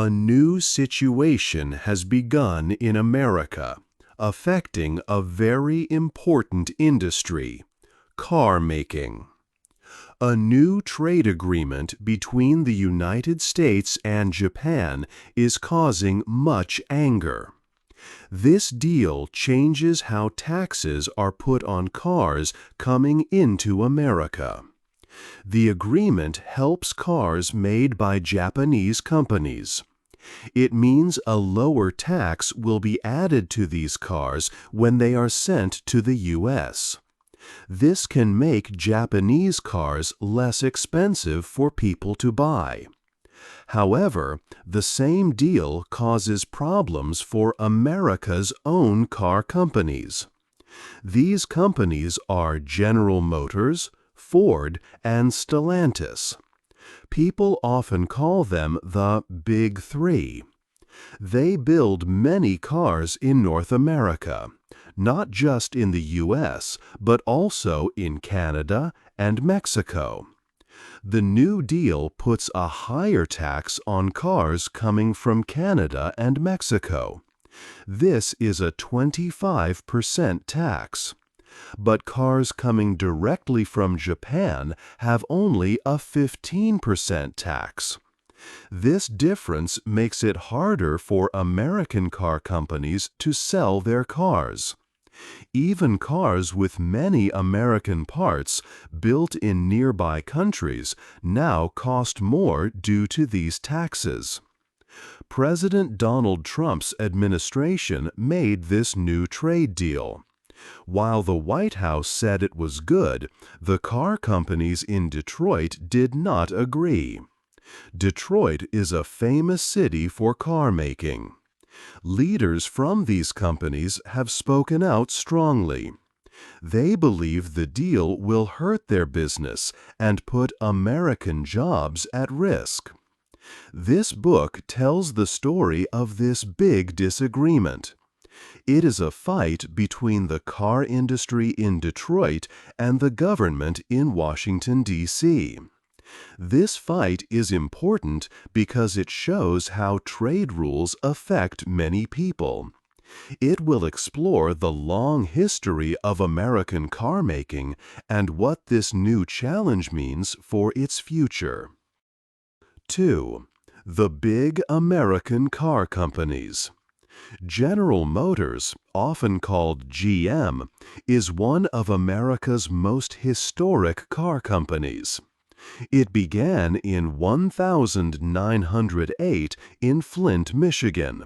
A new situation has begun in America, affecting a very important industry, car making. A new trade agreement between the United States and Japan is causing much anger. This deal changes how taxes are put on cars coming into America. The agreement helps cars made by Japanese companies. It means a lower tax will be added to these cars when they are sent to the U.S. This can make Japanese cars less expensive for people to buy. However, the same deal causes problems for America's own car companies. These companies are General Motors, Ford, and Stellantis. People often call them the Big Three. They build many cars in North America, not just in the U.S., but also in Canada and Mexico. The New Deal puts a higher tax on cars coming from Canada and Mexico. This is a 25% tax. But cars coming directly from Japan have only a 15% tax. This difference makes it harder for American car companies to sell their cars. Even cars with many American parts built in nearby countries now cost more due to these taxes. President Donald Trump's administration made this new trade deal. While the White House said it was good, the car companies in Detroit did not agree. Detroit is a famous city for car making. Leaders from these companies have spoken out strongly. They believe the deal will hurt their business and put American jobs at risk. This book tells the story of this big disagreement. It is a fight between the car industry in Detroit and the government in Washington, D.C. This fight is important because it shows how trade rules affect many people. It will explore the long history of American car making and what this new challenge means for its future. 2. The big American car companies. General Motors, often called GM, is one of America's most historic car companies. It began in 1908 in Flint, Michigan.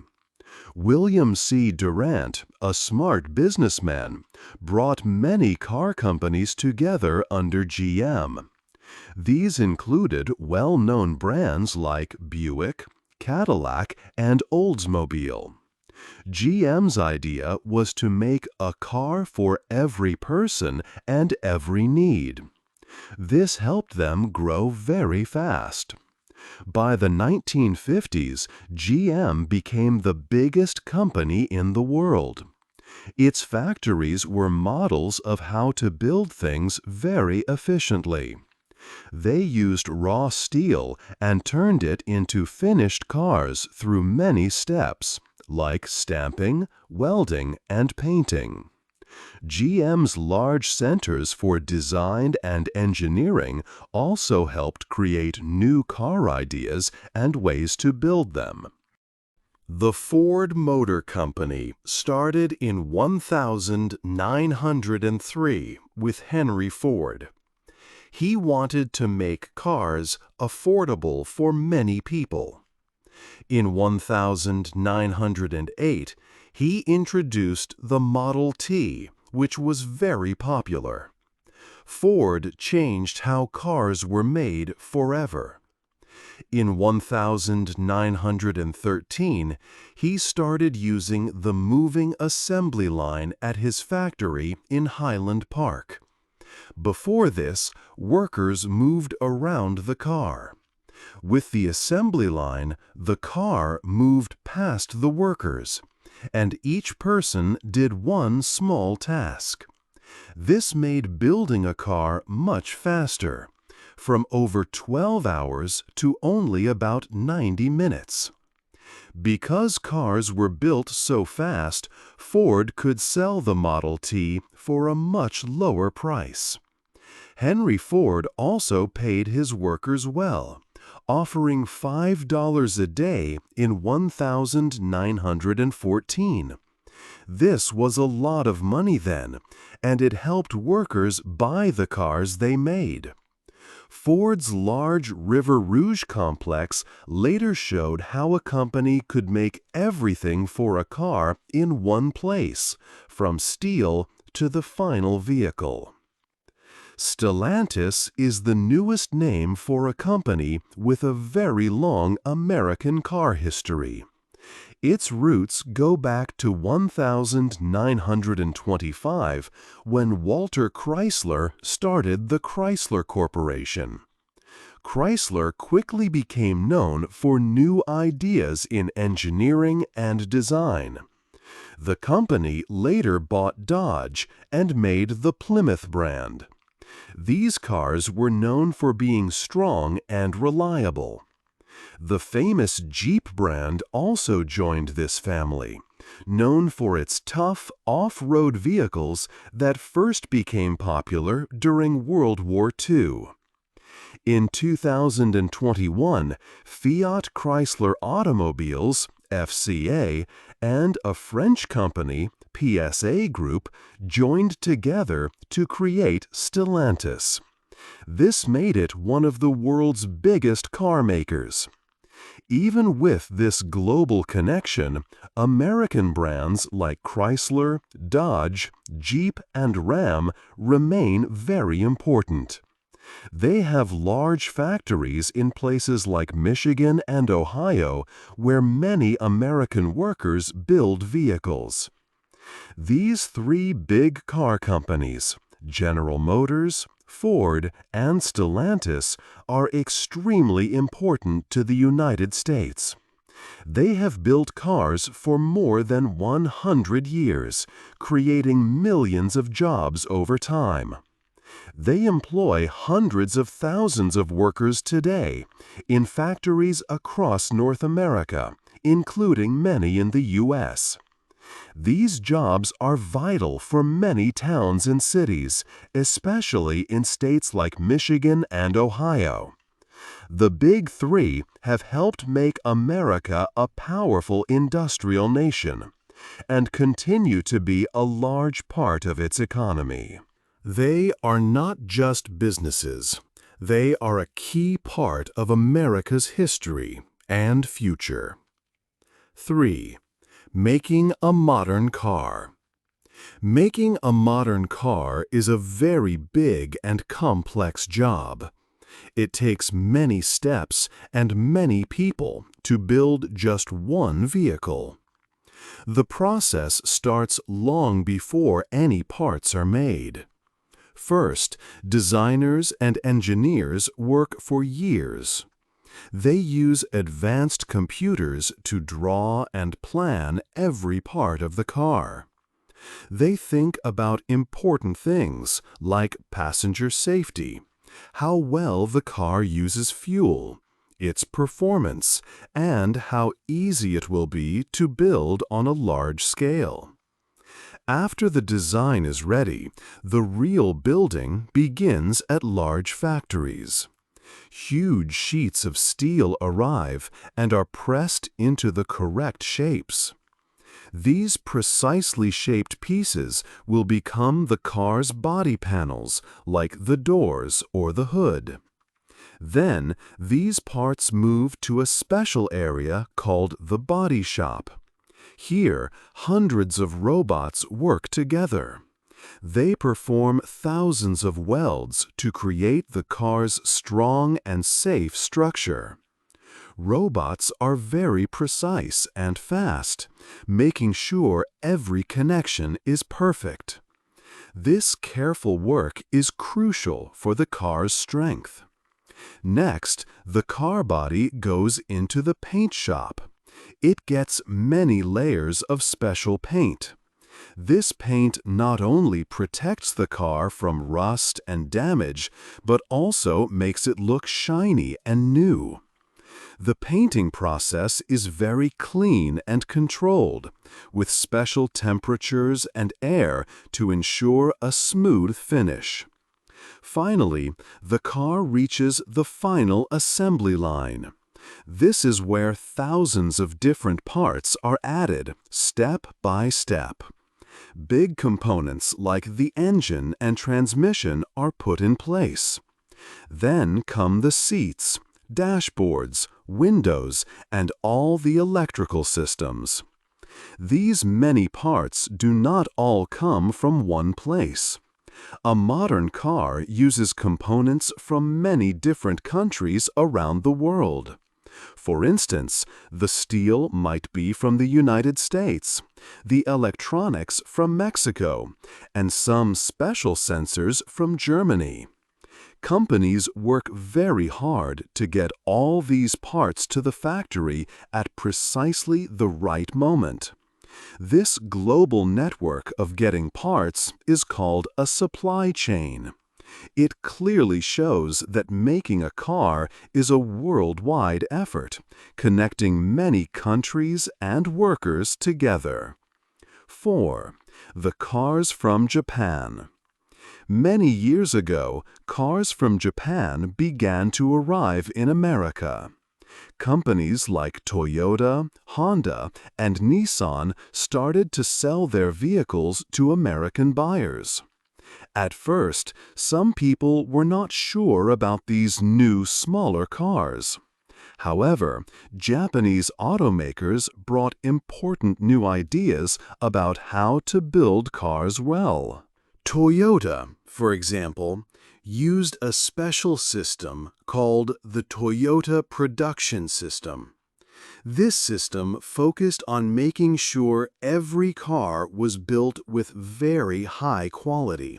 William C. Durant, a smart businessman, brought many car companies together under GM. These included well-known brands like Buick, Cadillac, and Oldsmobile. GM's idea was to make a car for every person and every need. This helped them grow very fast. By the 1950s, GM became the biggest company in the world. Its factories were models of how to build things very efficiently. They used raw steel and turned it into finished cars through many steps, like stamping, welding, and painting. GM's large centers for design and engineering also helped create new car ideas and ways to build them. The Ford Motor Company started in 1903 with Henry Ford. He wanted to make cars affordable for many people. In 1908, he introduced the Model T, which was very popular. Ford changed how cars were made forever. In 1913, he started using the moving assembly line at his factory in Highland Park. Before this, workers moved around the car. With the assembly line, the car moved past the workers, and each person did one small task. This made building a car much faster, from over 12 hours to only about 90 minutes. Because cars were built so fast, Ford could sell the Model T for a much lower price. Henry Ford also paid his workers well, offering $5 a day in 1914. This was a lot of money then, and it helped workers buy the cars they made. Ford's large River Rouge complex later showed how a company could make everything for a car in one place, from steel to the final vehicle. Stellantis is the newest name for a company with a very long American car history. Its roots go back to 1925, when Walter Chrysler started the Chrysler Corporation. Chrysler quickly became known for new ideas in engineering and design. The company later bought Dodge and made the Plymouth brand. These cars were known for being strong and reliable. The famous Jeep brand also joined this family, known for its tough off-road vehicles that first became popular during World War II. In 2021, Fiat Chrysler Automobiles, FCA, and a French company, PSA Group, joined together to create Stellantis. This made it one of the world's biggest car makers. Even with this global connection, American brands like Chrysler, Dodge, Jeep, and Ram remain very important. They have large factories in places like Michigan and Ohio, where many American workers build vehicles. These three big car companies, General Motors, Ford, and Stellantis, are extremely important to the United States. They have built cars for more than 100 years, creating millions of jobs over time. They employ hundreds of thousands of workers today in factories across North America, including many in the U.S. These jobs are vital for many towns and cities, especially in states like Michigan and Ohio. The Big Three have helped make America a powerful industrial nation and continue to be a large part of its economy. They are not just businesses. They are a key part of America's history and future. 3. Making a modern car. Making a modern car is a very big and complex job. It takes many steps and many people to build just one vehicle. The process starts long before any parts are made. First, designers and engineers work for years. They use advanced computers to draw and plan every part of the car. They think about important things like passenger safety, how well the car uses fuel, its performance, and how easy it will be to build on a large scale. After the design is ready, the real building begins at large factories. Huge sheets of steel arrive and are pressed into the correct shapes. These precisely shaped pieces will become the car's body panels, like the doors or the hood. Then, these parts move to a special area called the body shop. Here, hundreds of robots work together. They perform thousands of welds to create the car's strong and safe structure. Robots are very precise and fast, making sure every connection is perfect. This careful work is crucial for the car's strength. Next, the car body goes into the paint shop. It gets many layers of special paint. This paint not only protects the car from rust and damage, but also makes it look shiny and new. The painting process is very clean and controlled, with special temperatures and air to ensure a smooth finish. Finally, the car reaches the final assembly line. This is where thousands of different parts are added, step by step. Big components like the engine and transmission are put in place. Then come the seats, dashboards, windows, and all the electrical systems. These many parts do not all come from one place. A modern car uses components from many different countries around the world. For instance, the steel might be from the United States, the electronics from Mexico, and some special sensors from Germany. Companies work very hard to get all these parts to the factory at precisely the right moment. This global network of getting parts is called a supply chain. It clearly shows that making a car is a worldwide effort, connecting many countries and workers together. 4. The cars from Japan. Many years ago, cars from Japan began to arrive in America. Companies like Toyota, Honda, and Nissan started to sell their vehicles to American buyers. At first, some people were not sure about these new, smaller cars. However, Japanese automakers brought important new ideas about how to build cars well. Toyota, for example, used a special system called the Toyota Production System. This system focused on making sure every car was built with very high quality.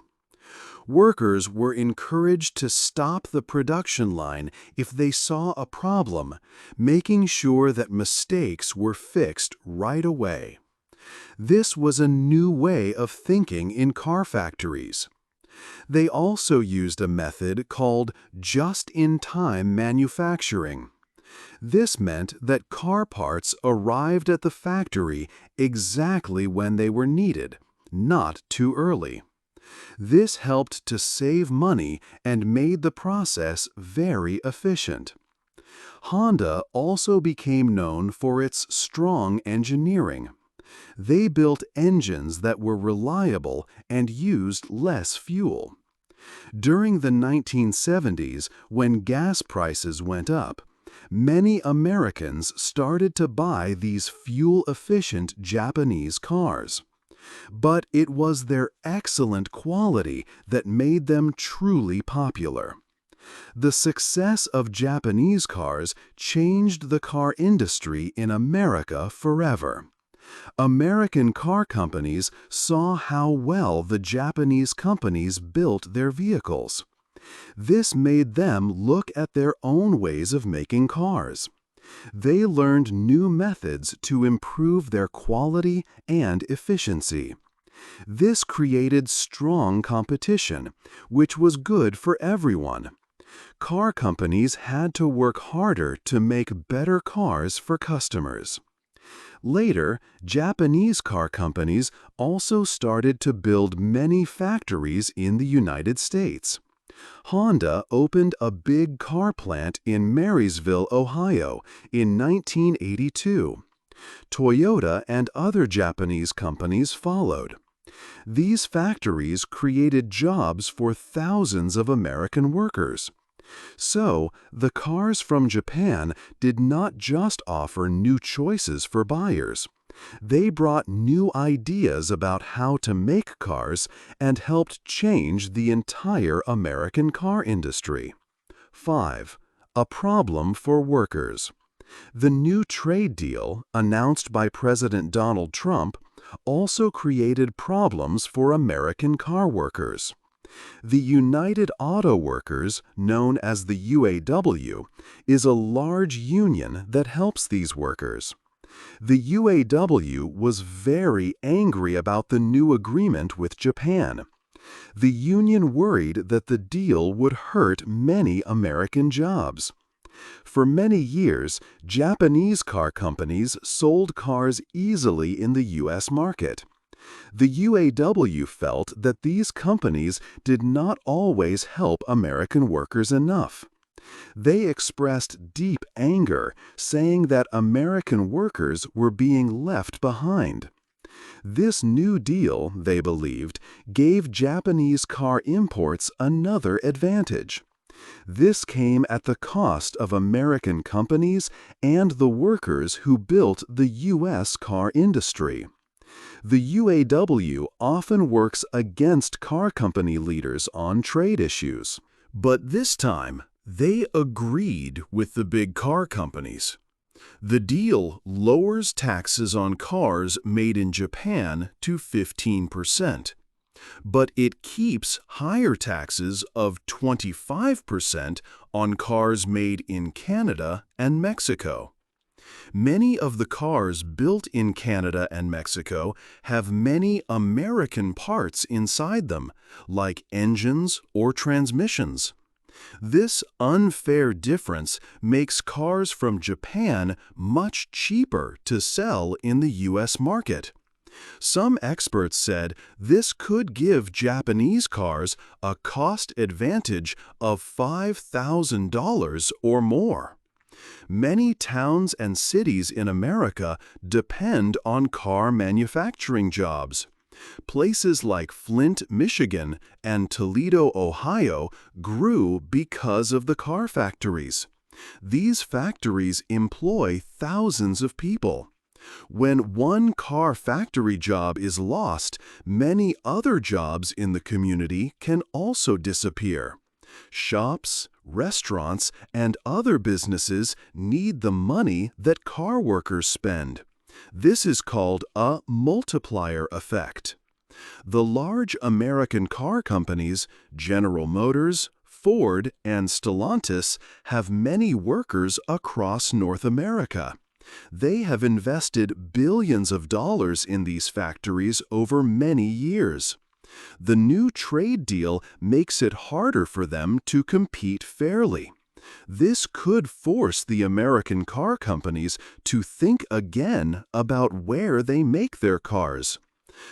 Workers were encouraged to stop the production line if they saw a problem, making sure that mistakes were fixed right away. This was a new way of thinking in car factories. They also used a method called just-in-time manufacturing. This meant that car parts arrived at the factory exactly when they were needed, not too early. This helped to save money and made the process very efficient. Honda also became known for its strong engineering. They built engines that were reliable and used less fuel. During the 1970s, when gas prices went up, many Americans started to buy these fuel-efficient Japanese cars. But it was their excellent quality that made them truly popular. The success of Japanese cars changed the car industry in America forever. American car companies saw how well the Japanese companies built their vehicles. This made them look at their own ways of making cars. They learned new methods to improve their quality and efficiency. This created strong competition, which was good for everyone. Car companies had to work harder to make better cars for customers. Later, Japanese car companies also started to build many factories in the United States. Honda opened a big car plant in Marysville, Ohio, in 1982. Toyota and other Japanese companies followed. These factories created jobs for thousands of American workers. So, the cars from Japan did not just offer new choices for buyers. They brought new ideas about how to make cars and helped change the entire American car industry. 5. A problem for workers. The new trade deal, announced by President Donald Trump, also created problems for American car workers. The United Auto Workers, known as the UAW, is a large union that helps these workers. The UAW was very angry about the new agreement with Japan. The union worried that the deal would hurt many American jobs. For many years, Japanese car companies sold cars easily in the U.S. market. The UAW felt that these companies did not always help American workers enough. They expressed deep anger, saying that American workers were being left behind. This New Deal, they believed, gave Japanese car imports another advantage. This came at the cost of American companies and the workers who built the U.S. car industry. The UAW often works against car company leaders on trade issues. But this time, they agreed with the big car companies. The deal lowers taxes on cars made in Japan to 15%, but it keeps higher taxes of 25% on cars made in Canada and Mexico. Many of the cars built in Canada and Mexico have many American parts inside them, like engines or transmissions. This unfair difference makes cars from Japan much cheaper to sell in the U.S. market. Some experts said this could give Japanese cars a cost advantage of $5,000 or more. Many towns and cities in America depend on car manufacturing jobs. Places like Flint, Michigan, and Toledo, Ohio, grew because of the car factories. These factories employ thousands of people. When one car factory job is lost, many other jobs in the community can also disappear. Shops, restaurants, and other businesses need the money that car workers spend. This is called a multiplier effect. The large American car companies, General Motors, Ford, and Stellantis, have many workers across North America. They have invested billions of dollars in these factories over many years. The new trade deal makes it harder for them to compete fairly. This could force the American car companies to think again about where they make their cars.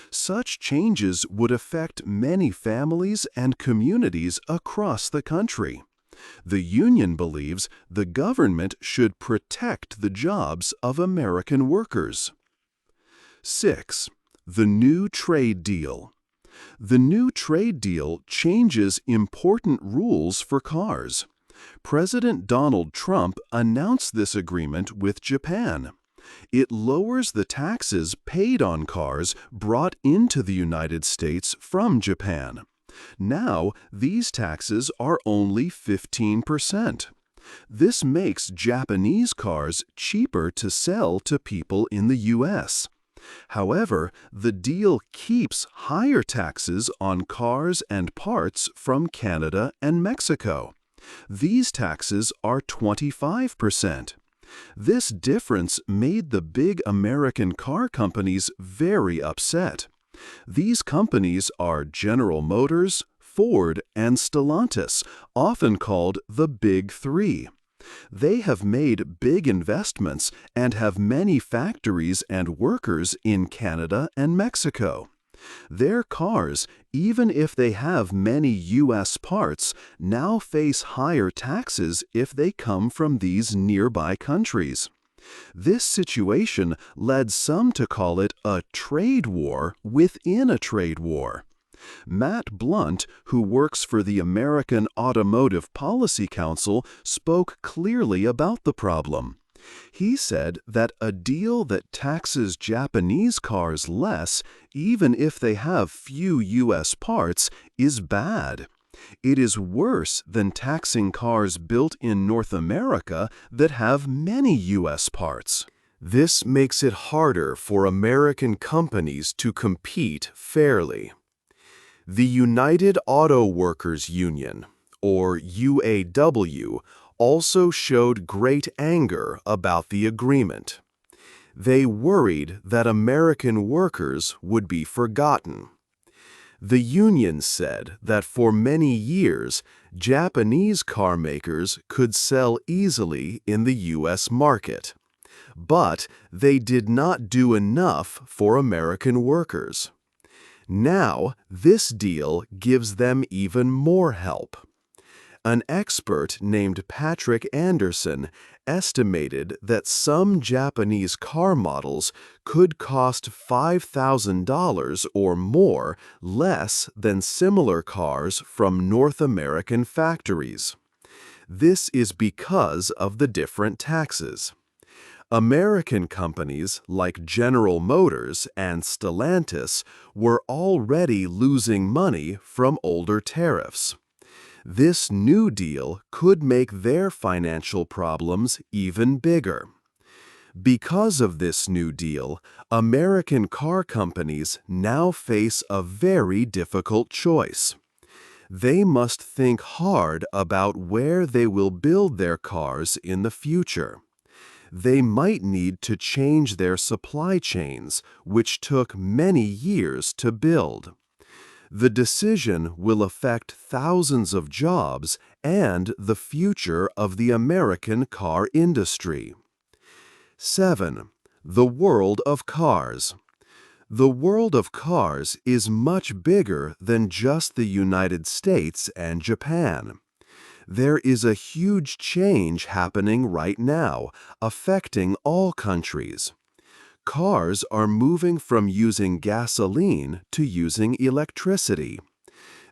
Such changes would affect many families and communities across the country. The union believes the government should protect the jobs of American workers. 6. The new trade deal. The new trade deal changes important rules for cars. President Donald Trump announced this agreement with Japan. It lowers the taxes paid on cars brought into the United States from Japan. Now, these taxes are only 15%. This makes Japanese cars cheaper to sell to people in the U.S. However, the deal keeps higher taxes on cars and parts from Canada and Mexico. These taxes are 25%. This difference made the big American car companies very upset. These companies are General Motors, Ford, and Stellantis, often called the Big Three. They have made big investments and have many factories and workers in Canada and Mexico. Their cars, even if they have many U.S. parts, now face higher taxes if they come from these nearby countries. This situation led some to call it a trade war within a trade war. Matt Blunt, who works for the American Automotive Policy Council, spoke clearly about the problem. He said that a deal that taxes Japanese cars less, even if they have few U.S. parts, is bad. It is worse than taxing cars built in North America that have many U.S. parts. This makes it harder for American companies to compete fairly. The United Auto Workers Union, or UAW, also showed great anger about the agreement. They worried that American workers would be forgotten. The union said that for many years, Japanese car makers could sell easily in the U.S. market, but they did not do enough for American workers. Now, this deal gives them even more help. An expert named Patrick Anderson estimated that some Japanese car models could cost $5,000 or more less than similar cars from North American factories. This is because of the different taxes. American companies like General Motors and Stellantis were already losing money from older tariffs. This new deal could make their financial problems even bigger. Because of this new deal, American car companies now face a very difficult choice. They must think hard about where they will build their cars in the future. They might need to change their supply chains, which took many years to build. The decision will affect thousands of jobs and the future of the American car industry. 7. The world of cars. The world of cars is much bigger than just the United States and Japan. There is a huge change happening right now, affecting all countries. Cars are moving from using gasoline to using electricity.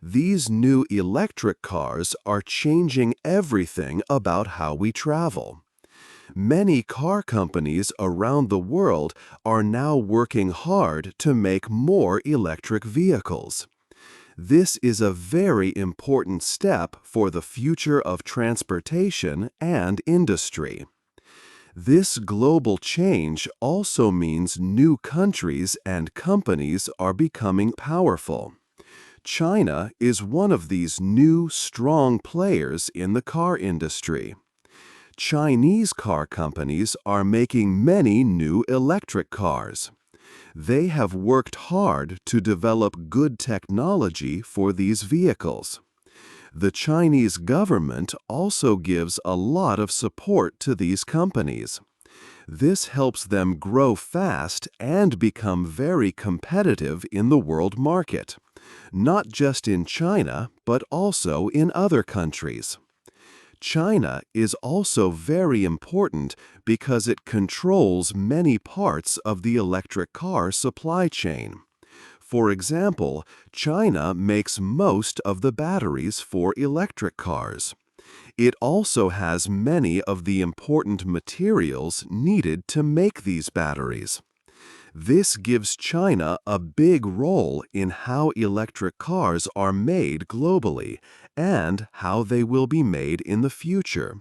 These new electric cars are changing everything about how we travel. Many car companies around the world are now working hard to make more electric vehicles. This is a very important step for the future of transportation and industry. This global change also means new countries and companies are becoming powerful. China is one of these new, strong players in the car industry. Chinese car companies are making many new electric cars. They have worked hard to develop good technology for these vehicles. The Chinese government also gives a lot of support to these companies. This helps them grow fast and become very competitive in the world market, not just in China, but also in other countries. China is also very important because it controls many parts of the electric car supply chain. For example, China makes most of the batteries for electric cars. It also has many of the important materials needed to make these batteries. This gives China a big role in how electric cars are made globally and how they will be made in the future.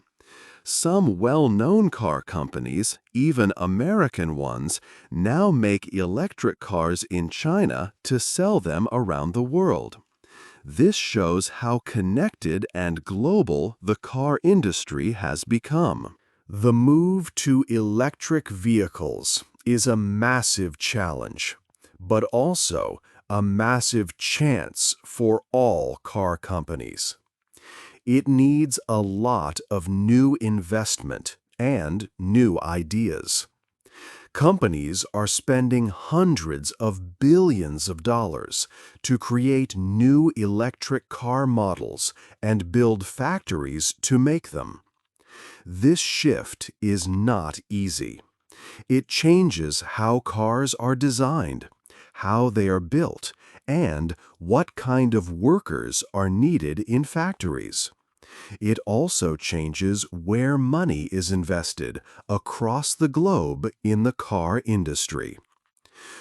Some well-known car companies, even American ones, now make electric cars in China to sell them around the world. This shows how connected and global the car industry has become. The move to electric vehicles is a massive challenge, but also a massive chance for all car companies. It needs a lot of new investment and new ideas. Companies are spending hundreds of billions of dollars to create new electric car models and build factories to make them. This shift is not easy. It changes how cars are designed, how they are built, and what kind of workers are needed in factories. It also changes where money is invested across the globe in the car industry.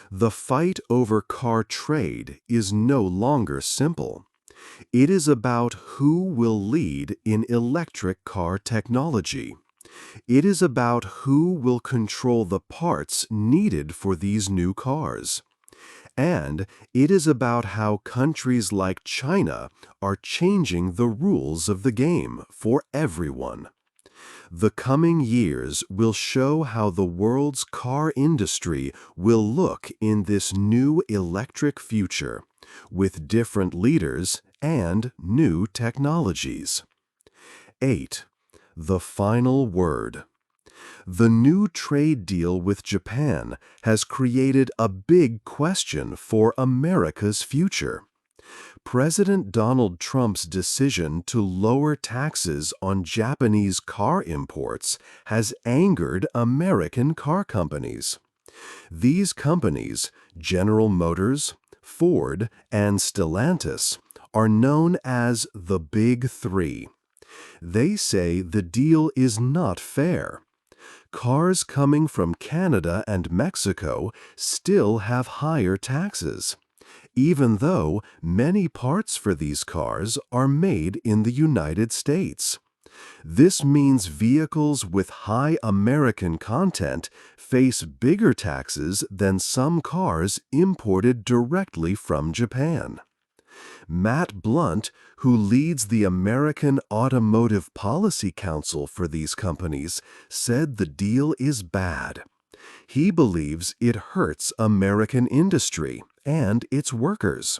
The fight over car trade is no longer simple. It is about who will lead in electric car technology. It is about who will control the parts needed for these new cars. And it is about how countries like China are changing the rules of the game for everyone. The coming years will show how the world's car industry will look in this new electric future, with different leaders and new technologies. 8. The final word. The new trade deal with Japan has created a big question for America's future. President Donald Trump's decision to lower taxes on Japanese car imports has angered American car companies. These companies, General Motors, Ford, and Stellantis, are known as the Big Three. They say the deal is not fair. Cars coming from Canada and Mexico still have higher taxes, even though many parts for these cars are made in the United States. This means vehicles with high American content face bigger taxes than some cars imported directly from Japan. Matt Blunt, who leads the American Automotive Policy Council for these companies, said the deal is bad. He believes it hurts American industry and its workers.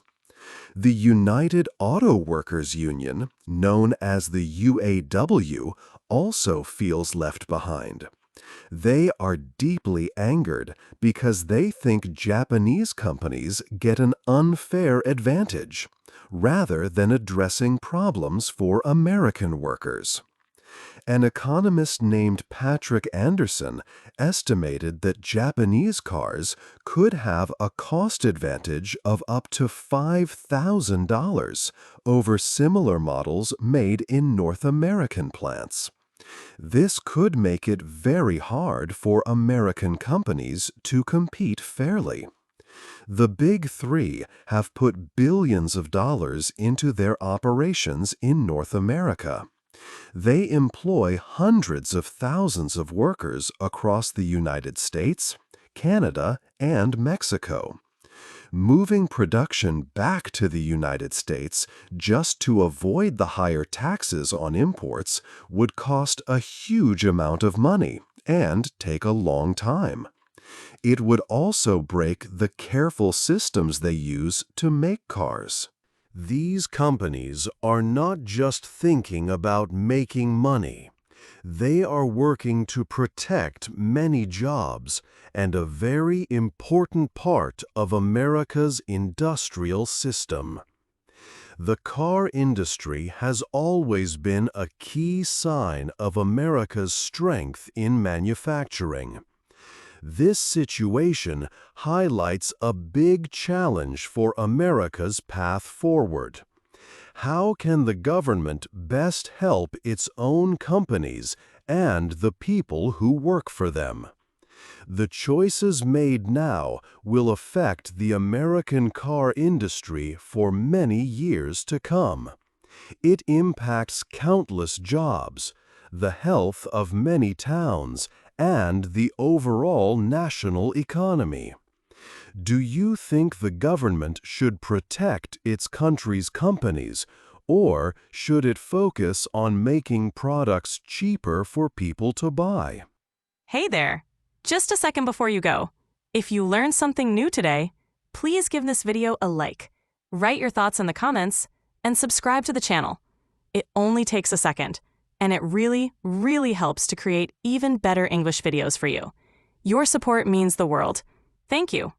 The United Auto Workers Union, known as the UAW, also feels left behind. They are deeply angered because they think Japanese companies get an unfair advantage, rather than addressing problems for American workers. An economist named Patrick Anderson estimated that Japanese cars could have a cost advantage of up to $5,000 over similar models made in North American plants. This could make it very hard for American companies to compete fairly. The Big Three have put billions of dollars into their operations in North America. They employ hundreds of thousands of workers across the United States, Canada, and Mexico. Moving production back to the United States just to avoid the higher taxes on imports would cost a huge amount of money and take a long time. It would also break the careful systems they use to make cars. These companies are not just thinking about making money. They are working to protect many jobs and a very important part of America's industrial system. The car industry has always been a key sign of America's strength in manufacturing. This situation highlights a big challenge for America's path forward. How can the government best help its own companies and the people who work for them? The choices made now will affect the American car industry for many years to come. It impacts countless jobs, the health of many towns, and the overall national economy. Do you think the government should protect its country's companies, or should it focus on making products cheaper for people to buy? Hey there! Just a second before you go. If you learned something new today, please give this video a like, write your thoughts in the comments, and subscribe to the channel. It only takes a second, and it really, really helps to create even better English videos for you. Your support means the world. Thank you.